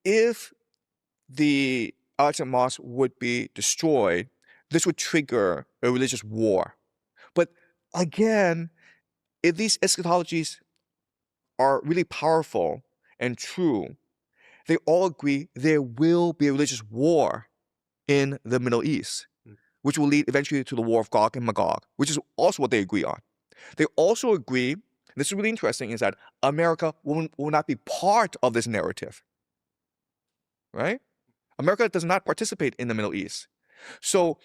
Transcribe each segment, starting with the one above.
if the Al-Aqsa Mosque would be destroyed, this would trigger a religious war. But again, if these eschatologies are really powerful and true, they all agree there will be a religious war in the Middle East, which will lead eventually to the war of Gog and Magog, which is also what they agree on. They also agree, this is really interesting, is that America will not be part of this narrative, right? America does not participate in the Middle East. So,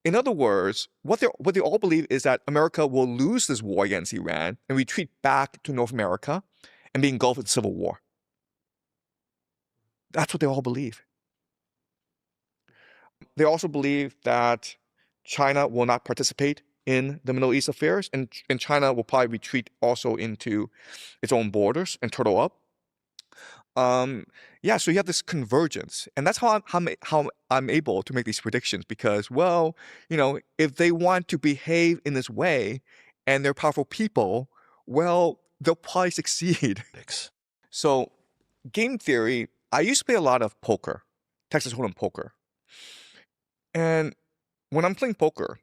in other words, what they all believe is that America will lose this war against Iran and retreat back to North America and be engulfed in civil war. That's what they all believe. They also believe that China will not participate in the Middle East affairs, and China will probably retreat also into its own borders and turtle up. Yeah, so you have this convergence, and that's how I'm able to make these predictions because, well, if they want to behave in this way and they're powerful people, well, they'll probably succeed. So, game theory, I used to play a lot of poker, Texas Hold'em poker. And when I'm playing poker,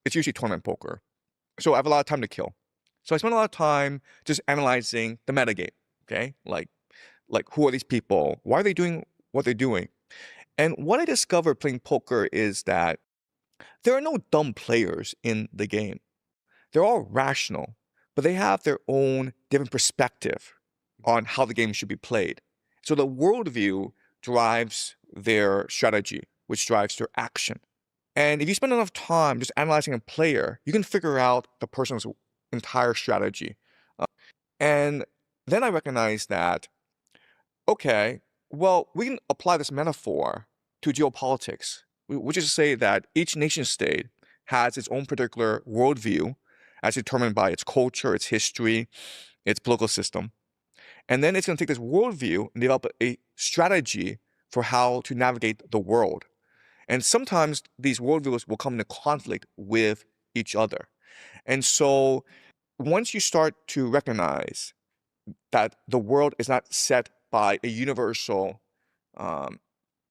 it's usually tournament poker. So I have a lot of time to kill. So I spend a lot of time just analyzing the metagame, okay? Like who are these people? Why are they doing what they're doing? And what I discovered playing poker is that there are no dumb players in the game. They're all rational, but they have their own different perspective on how the game should be played. So the worldview drives their strategy, which drives their action. And if you spend enough time just analyzing a player, you can figure out the person's entire strategy. And then I recognize that, okay, well, we can apply this metaphor to geopolitics, which is to say that each nation state has its own particular worldview as determined by its culture, its history, its political system. And then it's going to take this worldview and develop a strategy for how to navigate the world. And sometimes these worldviews will come into conflict with each other. And so once you start to recognize that the world is not set by a universal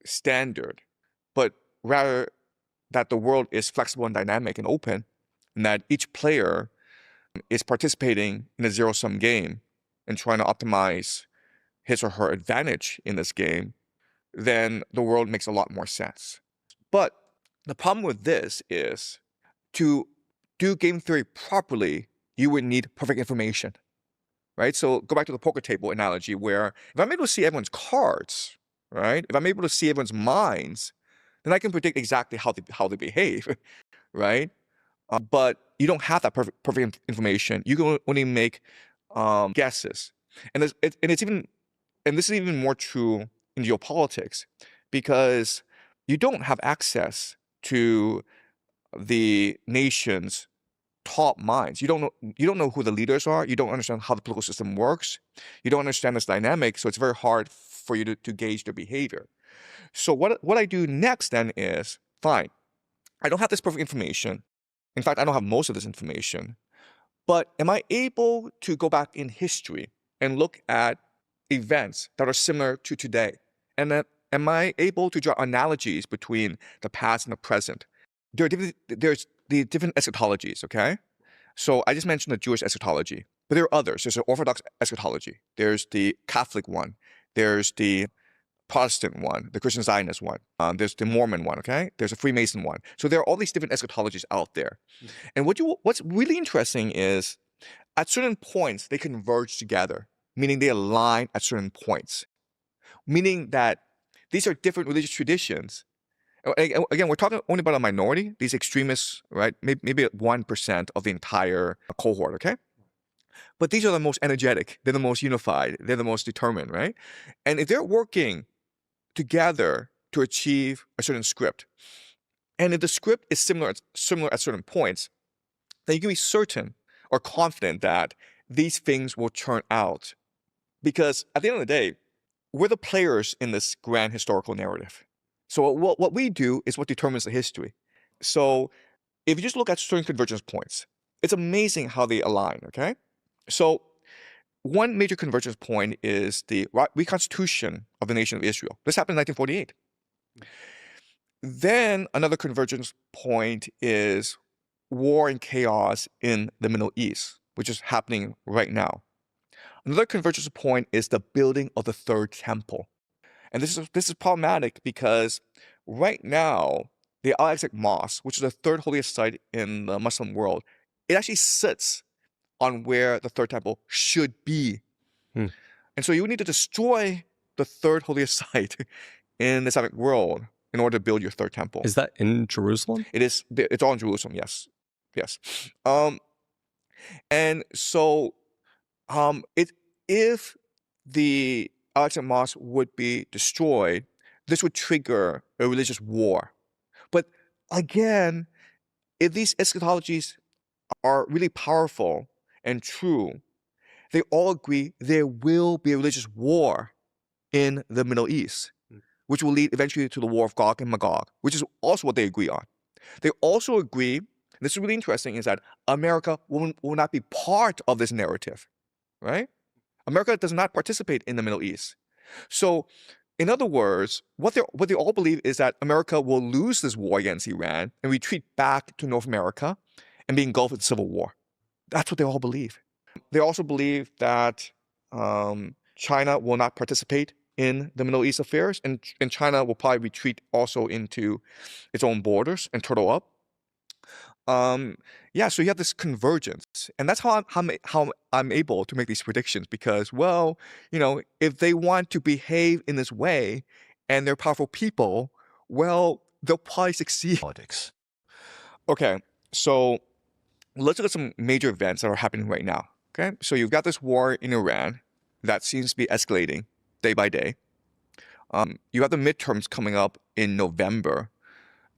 standard, but rather that the world is flexible and dynamic and open, and that each player is participating in a zero-sum game and trying to optimize his or her advantage in this game, then the world makes a lot more sense. But the problem with this is to do game theory properly, you would need perfect information, right? So go back to the poker table analogy where if I'm able to see everyone's cards, right? If I'm able to see everyone's minds, then I can predict exactly how they behave, right? But you don't have that perfect information. You can only make guesses, and this is even more true in geopolitics because you don't have access to the nation's top minds. You don't know who the leaders are. You don't understand how the political system works. You don't understand this dynamic, so it's very hard for you to gauge their behavior. So what I do next then is, fine, I don't have this perfect information. In fact, I don't have most of this information. But am I able to go back in history and look at events that are similar to today? And then am I able to draw analogies between the past and the present? There's the different eschatologies, okay? So I just mentioned the Jewish eschatology, but there are others. There's the Orthodox eschatology. There's the Catholic one. There's the Protestant one, the Christian Zionist one. There's the Mormon one, okay? There's a Freemason one. So there are all these different eschatologies out there. And what's really interesting is at certain points, they converge together, meaning they align at certain points, meaning that these are different religious traditions. Again, we're talking only about a minority, these extremists, right? Maybe 1% of the entire cohort, okay? But these are the most energetic, they're the most unified, they're the most determined, right? And if they're working together to achieve a certain script, and if the script is similar at certain points, then you can be certain or confident that these things will turn out. Because at the end of the day, we're the players in this grand historical narrative. So what we do is what determines the history. So if you just look at certain convergence points, it's amazing how they align, okay? So one major convergence point is the reconstitution of the nation of Israel. This happened in 1948. Then another convergence point is war and chaos in the Middle East, which is happening right now. Another convergence point is the building of the third temple. And this is problematic because right now, the Al-Aqsa Mosque, which is the third holiest site in the Muslim world, it actually sits on where the third temple should be. Hmm. And so you need to destroy the third holiest site in the Islamic world in order to build your third temple. Is that in Jerusalem? It is. It's all in Jerusalem. Yes. And so, if the Al-Aqsa Mosque would be destroyed, this would trigger a religious war. But again, if these eschatologies are really powerful and true, they all agree there will be a religious war in the Middle East, which will lead eventually to the war of Gog and Magog, which is also what they agree on. They also agree, and this is really interesting, is that America will not be part of this narrative, right? America does not participate in the Middle East. So, in other words, what they all believe is that America will lose this war against Iran and retreat back to North America and be engulfed in civil war. That's what they all believe. They also believe that China will not participate in the Middle East affairs, and China will probably retreat also into its own borders and turtle up. So you have this convergence, and that's how I'm able to make these predictions because, well, if they want to behave in this way, and they're powerful people, well, they'll probably succeed. Politics. Okay, so let's look at some major events that are happening right now. Okay, so you've got this war in Iran that seems to be escalating day by day. You have the midterms coming up in November,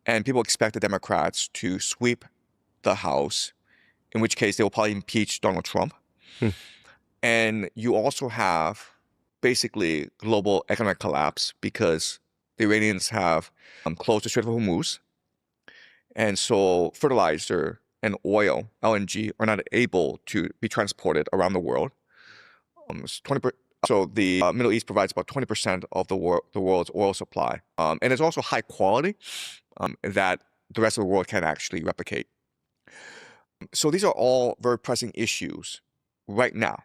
and people expect the Democrats to sweep the House, in which case they will probably impeach Donald Trump. And you also have basically global economic collapse because the Iranians have closed the Strait of Hormuz. And so fertilizer and oil, LNG, are not able to be transported around the world. So the Middle East provides about 20% of the world's oil supply. And it's also high quality that the rest of the world can't actually replicate. So these are all very pressing issues right now,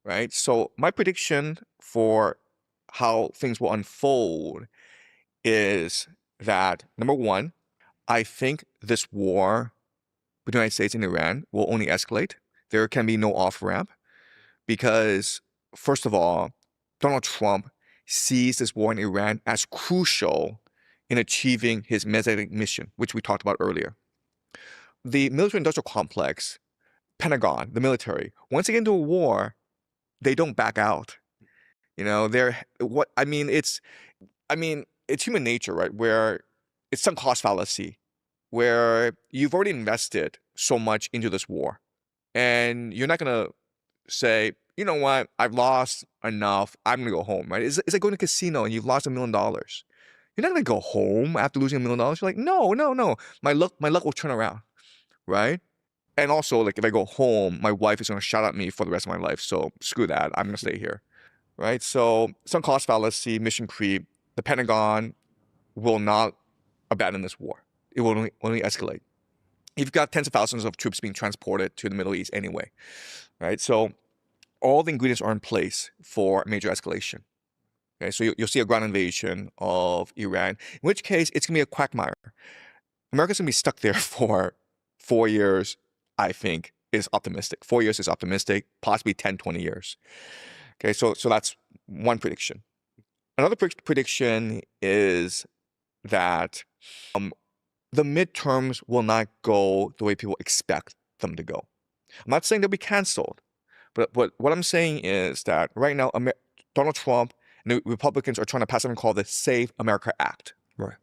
right? So my prediction for how things will unfold is that, number one, I think this war between the United States and Iran will only escalate. There can be no off-ramp because, first of all, Donald Trump sees this war in Iran as crucial in achieving his Messianic mission, which we talked about earlier. The military-industrial complex, Pentagon, the military, once they get into a war, they don't back out. It's human nature, right? Where it's some cost fallacy, where you've already invested so much into this war, and you're not gonna say, you know what, I've lost enough, I'm gonna go home, right? It's like going to a casino and you've lost $1 million. You're not gonna go home after losing $1 million. You're like, no, my luck will turn around, right? And also, like, if I go home, my wife is gonna shout at me for the rest of my life. So screw that, I'm gonna stay here, right? So some cost fallacy, mission creep. The Pentagon will not abandon this war. It will only escalate. You've got tens of thousands of troops being transported to the Middle East anyway, right? So all the ingredients are in place for major escalation. Okay, so you'll see a ground invasion of Iran, in which case it's going to be a quagmire. America's going to be stuck there for 4 years, I think, is optimistic. 4 years is optimistic, possibly 10, 20 years. Okay, so that's one prediction. Another prediction is that the midterms will not go the way people expect them to go. I'm not saying they'll be canceled, but what I'm saying is that right now, Donald Trump and the Republicans are trying to pass something called the Save America Act, Right.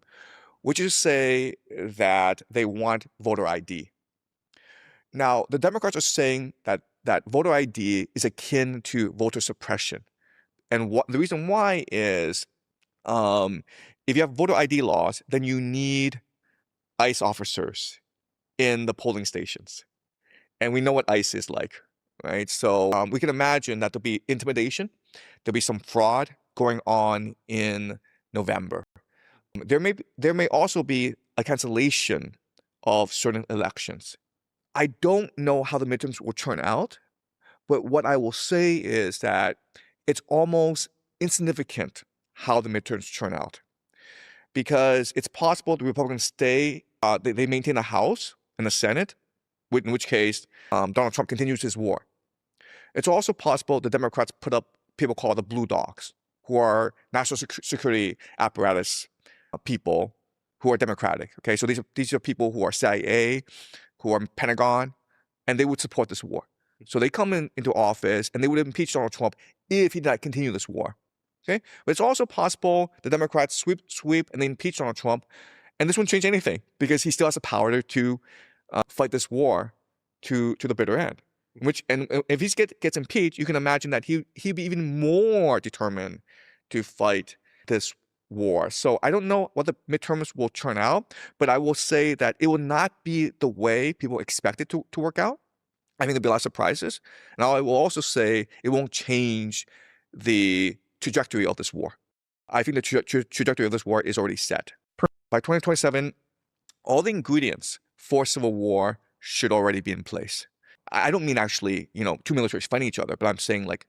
which is to say that they want voter ID. Now, the Democrats are saying that voter ID is akin to voter suppression. And the reason why is if you have voter ID laws, then you need ICE officers in the polling stations. And we know what ICE is like, right? So we can imagine that there'll be intimidation, there'll be some fraud going on in November. There may also be a cancellation of certain elections. I don't know how the midterms will turn out, but what I will say is that it's almost insignificant how the midterms turn out, because it's possible the Republicans they maintain a House and a Senate, in which case Donald Trump continues his war. It's also possible the Democrats put up people called the blue dogs, who are national security apparatus people who are Democratic. Okay, so these are people who are CIA, who are Pentagon, and they would support this war. So they come into office and they would impeach Donald Trump if he did not continue this war. Okay, but it's also possible the Democrats sweep and they impeach Donald Trump, and this won't change anything because he still has the power to fight this war to the bitter end. And if he gets impeached, you can imagine that he'd be even more determined to fight this war. So I don't know what the midterms will turn out, but I will say that it will not be the way people expect it to work out. I think there'll be a lot of surprises. And I will also say it won't change the trajectory of this war. I think the trajectory of this war is already set. By 2027, all the ingredients for civil war should already be in place. I don't mean actually, two militaries fighting each other, but I'm saying like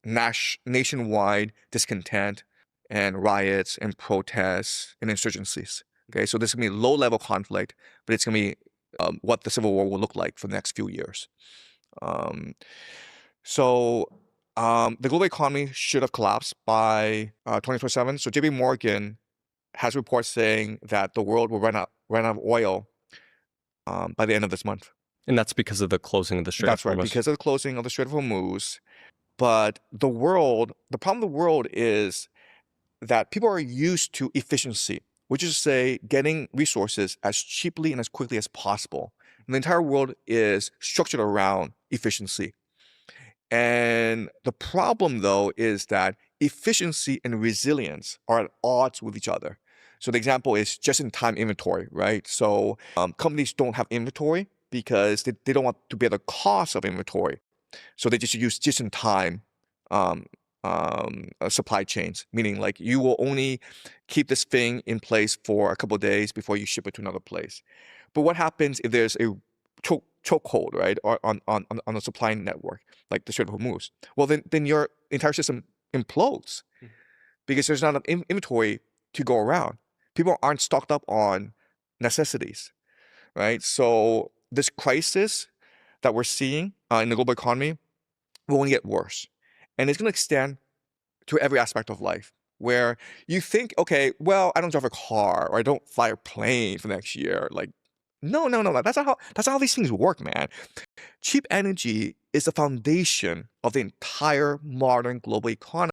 nationwide discontent and riots and protests and insurgencies. Okay, so this is going to be low-level conflict, but it's going to be what the Civil War will look like for the next few years. The global economy should have collapsed by 2027. So JP Morgan has reports saying that the world will run out of oil by the end of this month. And that's because of the closing of the Strait of Hormuz. That's right, because of the closing of the Strait of Hormuz. But the problem of the world is that people are used to efficiency, which is to say getting resources as cheaply and as quickly as possible. And the entire world is structured around efficiency. And the problem, though, is that efficiency and resilience are at odds with each other. So the example is just-in-time inventory, right? So companies don't have inventory because they don't want to bear the cost of inventory. So they just use just-in-time supply chains, meaning like you will only keep this thing in place for a couple of days before you ship it to another place. But what happens if there's a chokehold, right, on the supply network, like the Strait of Hormuz? Well, then your entire system implodes because there's not enough inventory to go around. People aren't stocked up on necessities, right? So this crisis that we're seeing in the global economy will only get worse. And it's going to extend to every aspect of life, where you think, okay, well, I don't drive a car or I don't fly a plane for next year. Like, no. That's not how these things work, man. Cheap energy is the foundation of the entire modern global economy.